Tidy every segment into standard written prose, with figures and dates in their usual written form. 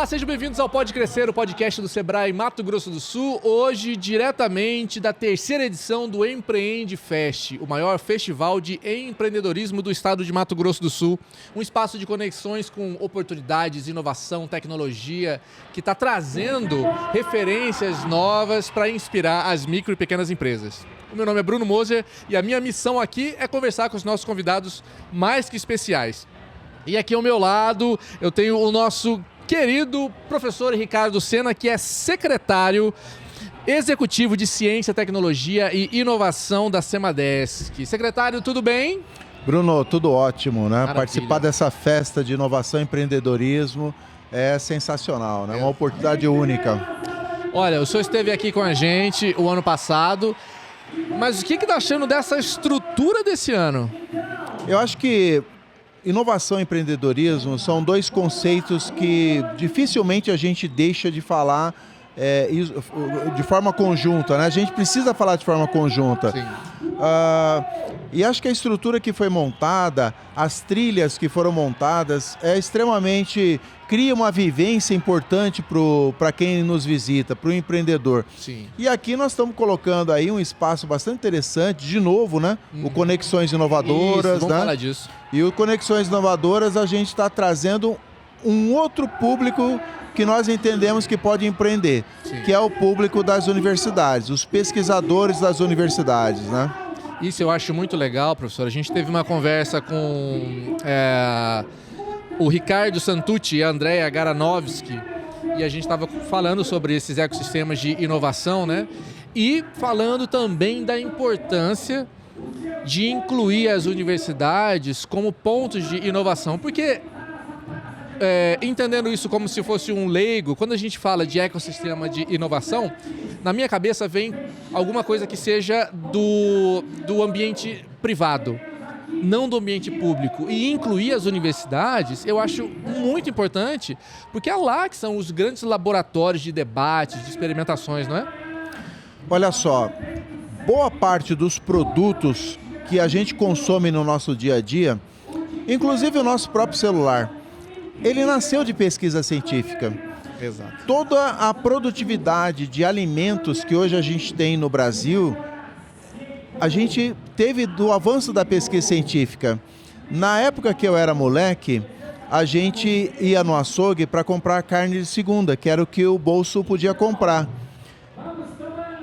Olá, sejam bem-vindos ao Pode Crescer, o podcast do Sebrae Mato Grosso do Sul. Hoje, diretamente da terceira edição do Empreende Fest, o maior festival de empreendedorismo do estado de Mato Grosso do Sul. Um espaço de conexões com oportunidades, inovação, tecnologia, que está trazendo referências novas para inspirar as micro e pequenas empresas. O meu nome é Bruno Moser e a minha missão aqui é conversar com os nossos convidados mais que especiais. E aqui ao meu lado eu tenho o nosso querido professor Ricardo Sena, que é secretário executivo de Ciência, Tecnologia e Inovação da Semadesc. Secretário, tudo bem? Bruno, tudo ótimo, né? Maravilha. Participar dessa festa de inovação e empreendedorismo é sensacional, né? Uma oportunidade única. Olha, o senhor esteve aqui com a gente o ano passado, mas o que está achando dessa estrutura desse ano? Eu acho que inovação e empreendedorismo são dois conceitos que dificilmente a gente deixa de falar de forma conjunta, né? A gente precisa falar de forma conjunta. Sim. E acho que a estrutura que foi montada, as trilhas que foram montadas, cria uma vivência importante para quem nos visita, para o empreendedor. Sim. E aqui nós estamos colocando aí um espaço bastante interessante, de novo, né? O Conexões Inovadoras, Isso, vamos né? falar disso. E o Conexões Inovadoras a gente está trazendo um outro público que nós entendemos que pode empreender, Sim. que é o público das universidades, os pesquisadores das universidades, né? Isso eu acho muito legal, professor. A gente teve uma conversa com o Ricardo Santucci e a Andrea Garanovski, e a gente estava falando sobre esses ecossistemas de inovação, né? E falando também da importância de incluir as universidades como pontos de inovação, porque entendendo isso como se fosse um leigo, quando a gente fala de ecossistema de inovação, na minha cabeça vem alguma coisa que seja do ambiente privado, não do ambiente público. E incluir as universidades, eu acho muito importante, porque é lá que são os grandes laboratórios de debates, de experimentações, não é? Olha só, boa parte dos produtos que a gente consome no nosso dia a dia, inclusive o nosso próprio celular, ele nasceu de pesquisa científica. Exato. Toda a produtividade de alimentos que hoje a gente tem no Brasil, a gente teve do avanço da pesquisa científica. Na época que eu era moleque, a gente ia no açougue para comprar carne de segunda, que era o que o bolso podia comprar.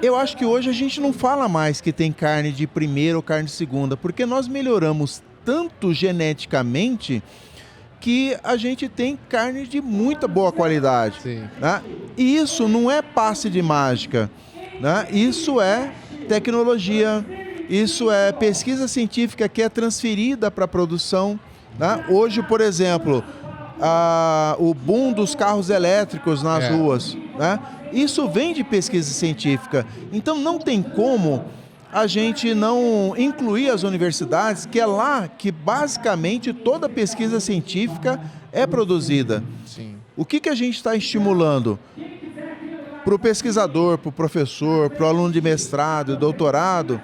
Eu acho que hoje a gente não fala mais que tem carne de primeira ou carne de segunda, porque nós melhoramos tanto geneticamente que a gente tem carne de muita boa qualidade. Sim. Né? E isso não é passe de mágica, né? Isso é tecnologia, isso é pesquisa científica que é transferida para a produção. Né? Hoje, por exemplo, o boom dos carros elétricos nas ruas, né? Isso vem de pesquisa científica. Então não tem como a gente não incluir as universidades, que é lá que basicamente toda pesquisa científica é produzida. Sim. O que a gente está estimulando? Para o pesquisador, para o professor, para o aluno de mestrado e doutorado,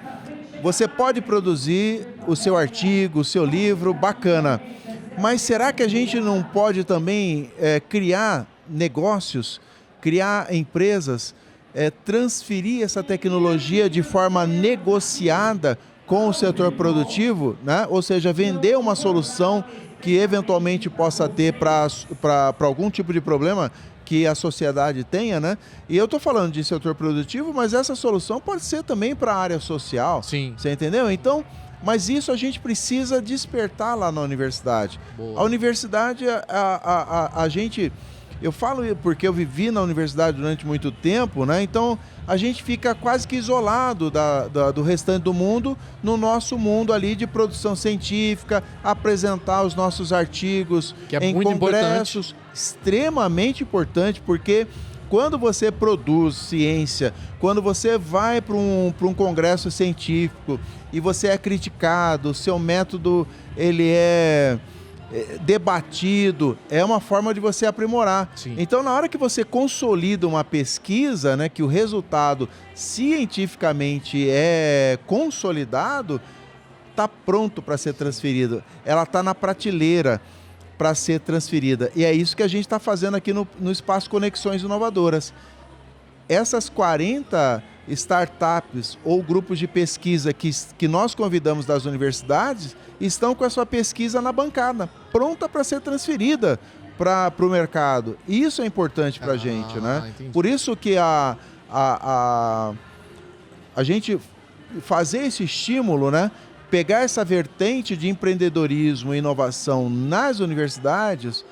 você pode produzir o seu artigo, o seu livro, bacana. Mas será que a gente não pode também criar negócios, criar empresas, transferir essa tecnologia de forma negociada com o setor produtivo, né? Ou seja, vender uma solução que eventualmente possa ter para algum tipo de problema que a sociedade tenha, né? E eu estou falando de setor produtivo, mas essa solução pode ser também para a área social. Sim. Você entendeu? Então, mas isso a gente precisa despertar lá na universidade. Boa. A universidade, a gente... Eu falo porque eu vivi na universidade durante muito tempo, né? Então a gente fica quase que isolado do restante do mundo, no nosso mundo ali de produção científica, apresentar os nossos artigos que é em muito congressos. Importante. Extremamente importante, porque quando você produz ciência, quando você vai para um congresso científico e você é criticado, o seu método ele é debatido, é uma forma de você aprimorar. Sim. Então, na hora que você consolida uma pesquisa, né, que o resultado cientificamente é consolidado, está pronto para ser transferido. Ela está na prateleira. para ser transferida. E é isso que a gente está fazendo aqui no Espaço Conexões Inovadoras. Essas 40 startups ou grupos de pesquisa que nós convidamos das universidades estão com a sua pesquisa na bancada, pronta para ser transferida para o mercado. E isso é importante para a gente, né? Entendi. Por isso que a gente fazer esse estímulo, né? Pegar essa vertente de empreendedorismo e inovação nas universidades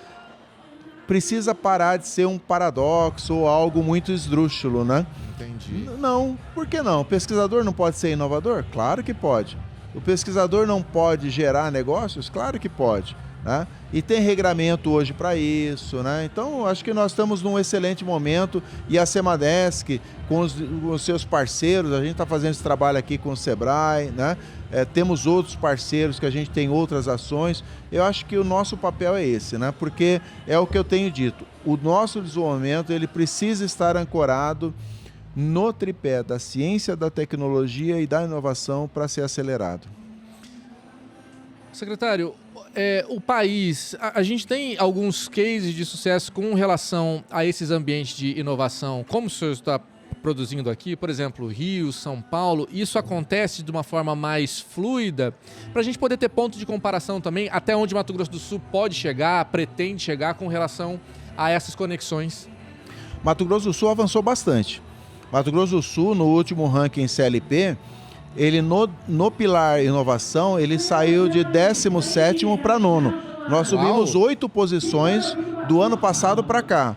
precisa parar de ser um paradoxo ou algo muito esdrúxulo, né? Entendi. Não, por que não? O pesquisador não pode ser inovador? Claro que pode. O pesquisador não pode gerar negócios? Claro que pode, né? E tem regramento hoje para isso, né? Então, acho que nós estamos num excelente momento e a Semadesc, com os seus parceiros, a gente está fazendo esse trabalho aqui com o Sebrae, né? Temos outros parceiros que a gente tem outras ações. Eu acho que o nosso papel é esse, né? Porque é o que eu tenho dito, o nosso desenvolvimento ele precisa estar ancorado no tripé da ciência, da tecnologia e da inovação para ser acelerado. Secretário, o país, a gente tem alguns cases de sucesso com relação a esses ambientes de inovação, como o senhor está produzindo aqui, por exemplo, Rio, São Paulo, isso acontece de uma forma mais fluida, para a gente poder ter ponto de comparação também, até onde Mato Grosso do Sul pode chegar, pretende chegar com relação a essas conexões? Mato Grosso do Sul avançou bastante. Mato Grosso do Sul, no último ranking CLP, ele no pilar inovação, ele saiu de 17º para 9º. Nós subimos 8 posições do ano passado para cá.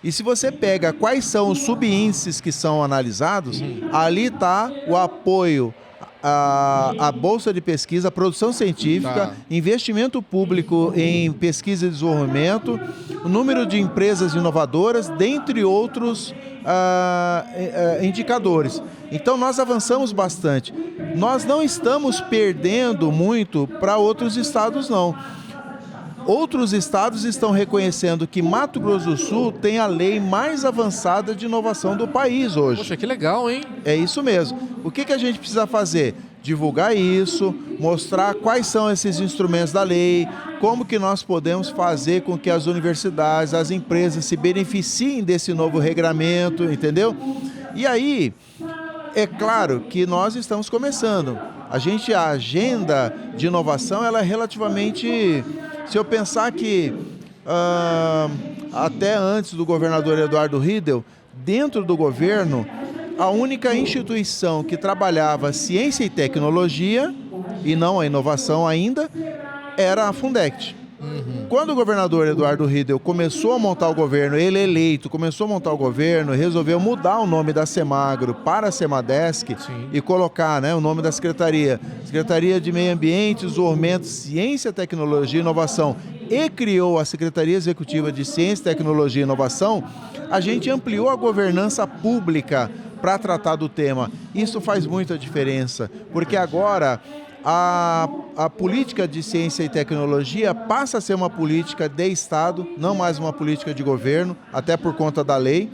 E se você pega quais são os subíndices que são analisados, ali está o apoio à bolsa de pesquisa, a produção científica, investimento público em pesquisa e desenvolvimento, o número de empresas inovadoras, dentre outros indicadores. Então nós avançamos bastante. Nós não estamos perdendo muito para outros estados, não. Outros estados estão reconhecendo que Mato Grosso do Sul tem a lei mais avançada de inovação do país hoje. Poxa, que legal, hein? É isso mesmo. O que a gente precisa fazer? Divulgar isso, mostrar quais são esses instrumentos da lei, como que nós podemos fazer com que as universidades, as empresas se beneficiem desse novo regramento, entendeu? E aí, é claro que nós estamos começando. A agenda de inovação, ela é relativamente... Se eu pensar que até antes do governador Eduardo Riedel, dentro do governo, a única instituição que trabalhava ciência e tecnologia, e não a inovação ainda, era a Fundect. Quando o governador Eduardo Riedel começou a montar o governo, ele eleito, começou a montar o governo, resolveu mudar o nome da Semagro para a Semadesc e colocar, né, o nome da Secretaria de Meio Ambiente, Desenvolvimento, Ciência, Tecnologia e Inovação, e criou a Secretaria Executiva de Ciência, Tecnologia e Inovação, a gente ampliou a governança pública para tratar do tema. Isso faz muita diferença, porque agora a política de ciência e tecnologia passa a ser uma política de Estado, não mais uma política de governo, até por conta da lei,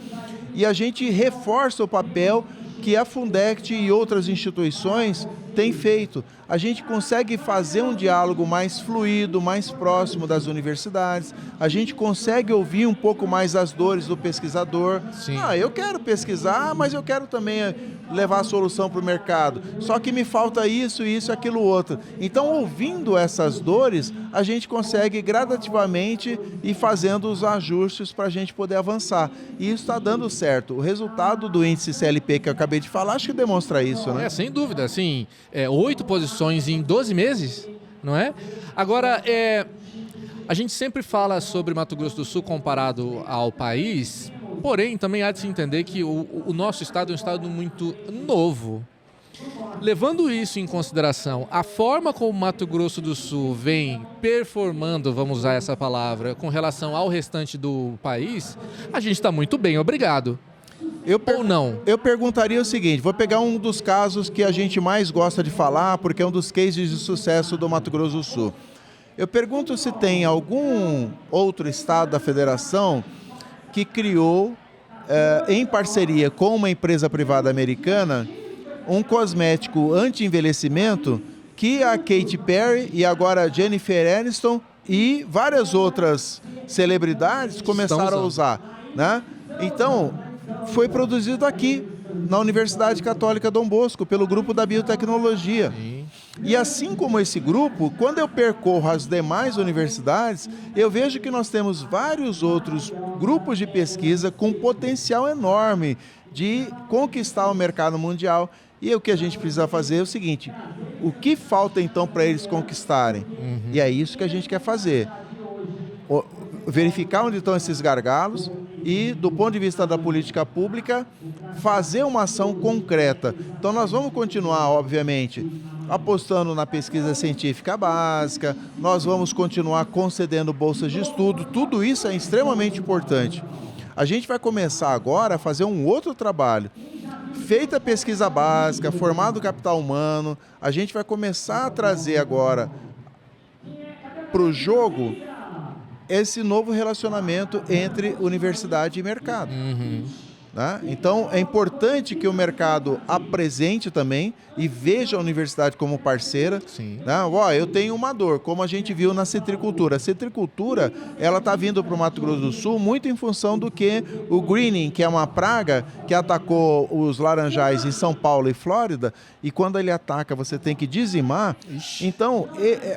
e a gente reforça o papel que a Fundect e outras instituições têm feito. A gente consegue fazer um diálogo mais fluido, mais próximo das universidades, a gente consegue ouvir um pouco mais as dores do pesquisador. Sim. Eu quero pesquisar, mas eu quero também levar a solução para o mercado. Só que me falta isso, aquilo, outro. Então, ouvindo essas dores, a gente consegue gradativamente ir fazendo os ajustes para a gente poder avançar. E isso está dando certo. O resultado do índice CLP que eu acabei de falar, acho que demonstra isso, né? Sem dúvida. Assim, 8 posições em 12 meses, não é? Agora, a gente sempre fala sobre Mato Grosso do Sul comparado ao país, porém, também há de se entender que o nosso estado é um estado muito novo. Levando isso em consideração, a forma como Mato Grosso do Sul vem performando, vamos usar essa palavra, com relação ao restante do país, a gente está muito bem, obrigado. Ou não? Eu perguntaria o seguinte, vou pegar um dos casos que a gente mais gosta de falar, porque é um dos cases de sucesso do Mato Grosso do Sul. Eu pergunto se tem algum outro estado da federação que criou, em parceria com uma empresa privada americana, um cosmético anti-envelhecimento que a Katy Perry e agora a Jennifer Aniston e várias outras celebridades começaram a usar, né? Então, foi produzido aqui, na Universidade Católica Dom Bosco, pelo grupo da biotecnologia. Sim. E assim como esse grupo, quando eu percorro as demais universidades, eu vejo que nós temos vários outros grupos de pesquisa com potencial enorme de conquistar o mercado mundial. E o que a gente precisa fazer é o seguinte: o que falta então para eles conquistarem? E é isso que a gente quer fazer. Verificar onde estão esses gargalos e, do ponto de vista da política pública, fazer uma ação concreta. Então nós vamos continuar, obviamente, apostando na pesquisa científica básica, nós vamos continuar concedendo bolsas de estudo, tudo isso é extremamente importante. A gente vai começar agora a fazer um outro trabalho. Feita a pesquisa básica, formado o capital humano, a gente vai começar a trazer agora para o jogo esse novo relacionamento entre universidade e mercado. Né? Então, é importante que o mercado apresente também e veja a universidade como parceira. Sim. Né? Eu tenho uma dor, como a gente viu na citricultura. A citricultura, ela está vindo para o Mato Grosso do Sul muito em função do que o greening, que é uma praga que atacou os laranjais em São Paulo e Flórida, e quando ele ataca, você tem que dizimar. Ixi. Então,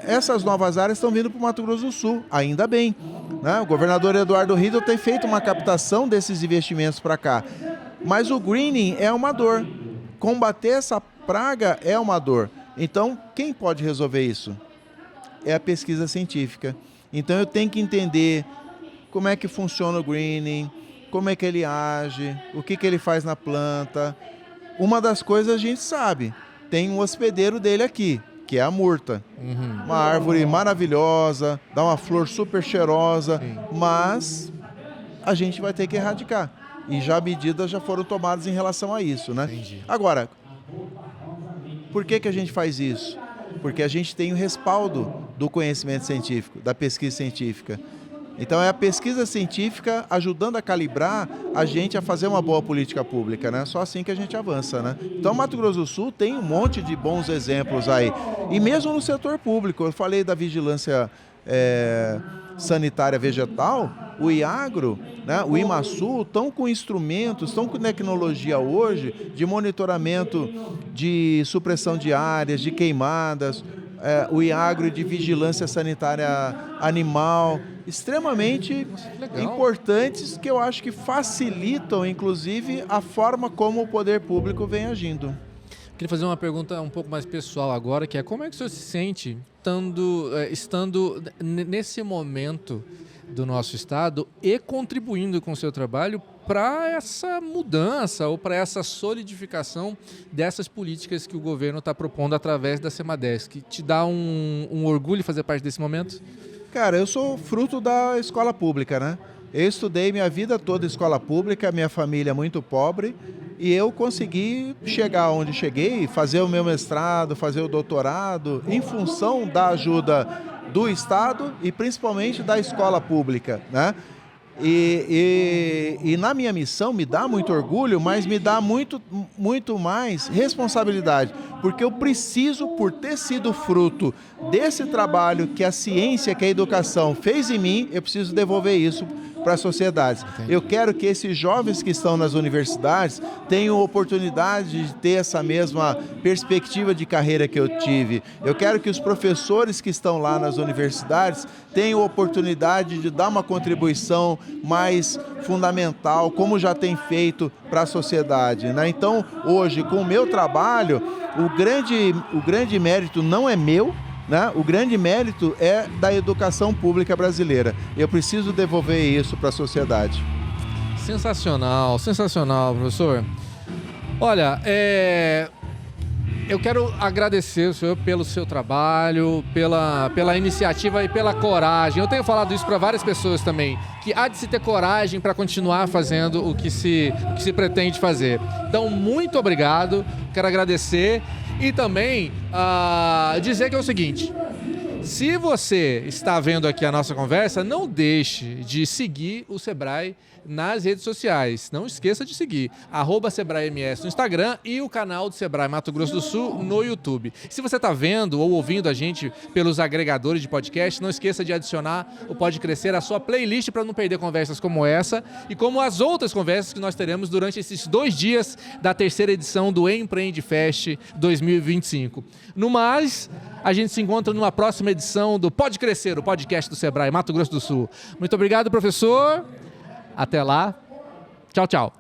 essas novas áreas estão vindo para o Mato Grosso do Sul, ainda bem. Né? O governador Eduardo Riedel tem feito uma captação desses investimentos para cá. Mas o greening é uma dor. Combater essa praga é uma dor. Então, quem pode resolver isso? É a pesquisa científica. Então, eu tenho que entender como é que funciona o greening, como é que ele age, o que ele faz na planta. Uma das coisas a gente sabe, tem um hospedeiro dele aqui, que é a murta. Uma árvore maravilhosa, dá uma flor super cheirosa, mas a gente vai ter que erradicar. E já medidas já foram tomadas em relação a isso, né? Entendi. Agora, por que a gente faz isso? Porque a gente tem o respaldo do conhecimento científico, da pesquisa científica. Então é a pesquisa científica ajudando a calibrar a gente a fazer uma boa política pública, né? Só assim que a gente avança, né? Então Mato Grosso do Sul tem um monte de bons exemplos aí. E mesmo no setor público, eu falei da vigilância sanitária vegetal, o IAGRO, né, o IMASU, estão com instrumentos, estão com tecnologia hoje de monitoramento de supressão de áreas, de queimadas, o IAGRO de vigilância sanitária animal, extremamente importantes, que eu acho que facilitam, inclusive, a forma como o poder público vem agindo. Queria fazer uma pergunta um pouco mais pessoal agora, que é como é que o senhor se sente estando nesse momento do nosso estado e contribuindo com o seu trabalho para essa mudança ou para essa solidificação dessas políticas que o governo está propondo através da Semadesc? Te dá um orgulho fazer parte desse momento? Cara, eu sou fruto da escola pública, né? Eu estudei minha vida toda em escola pública, minha família é muito pobre, e eu consegui chegar onde cheguei, fazer o meu mestrado, fazer o doutorado, em função da ajuda do Estado e principalmente da escola pública, né? E na minha missão me dá muito orgulho, mas me dá muito mais responsabilidade, porque eu preciso, por ter sido fruto desse trabalho que a ciência, que a educação fez em mim, eu preciso devolver isso para a sociedade. Entendi. Eu quero que esses jovens que estão nas universidades tenham oportunidade de ter essa mesma perspectiva de carreira que eu tive. Eu quero que os professores que estão lá nas universidades tenham oportunidade de dar uma contribuição mais fundamental, como já tem feito para a sociedade, né? Então, hoje, com o meu trabalho, o grande mérito não é meu, né? O grande mérito é da educação pública brasileira. Eu preciso devolver isso para a sociedade. Sensacional, sensacional, professor. Olha, eu quero agradecer o senhor pelo seu trabalho, pela iniciativa e pela coragem. Eu tenho falado isso para várias pessoas também, que há de se ter coragem para continuar fazendo o que se pretende fazer. Então, muito obrigado, quero agradecer e também dizer que é o seguinte: Se você está vendo aqui a nossa conversa, não deixe de seguir o Sebrae nas redes sociais. Não esqueça de seguir @SebraeMS no Instagram e o canal do Sebrae Mato Grosso do Sul no YouTube. Se você está vendo ou ouvindo a gente pelos agregadores de podcast, não esqueça de adicionar o Pode Crescer à sua playlist para não perder conversas como essa e como as outras conversas que nós teremos durante esses 2 dias da terceira edição do Empreende Fest 2025. No mais, a gente se encontra numa próxima edição do Pode Crescer, o podcast do Sebrae Mato Grosso do Sul. Muito obrigado, professor. Até lá. Tchau, tchau.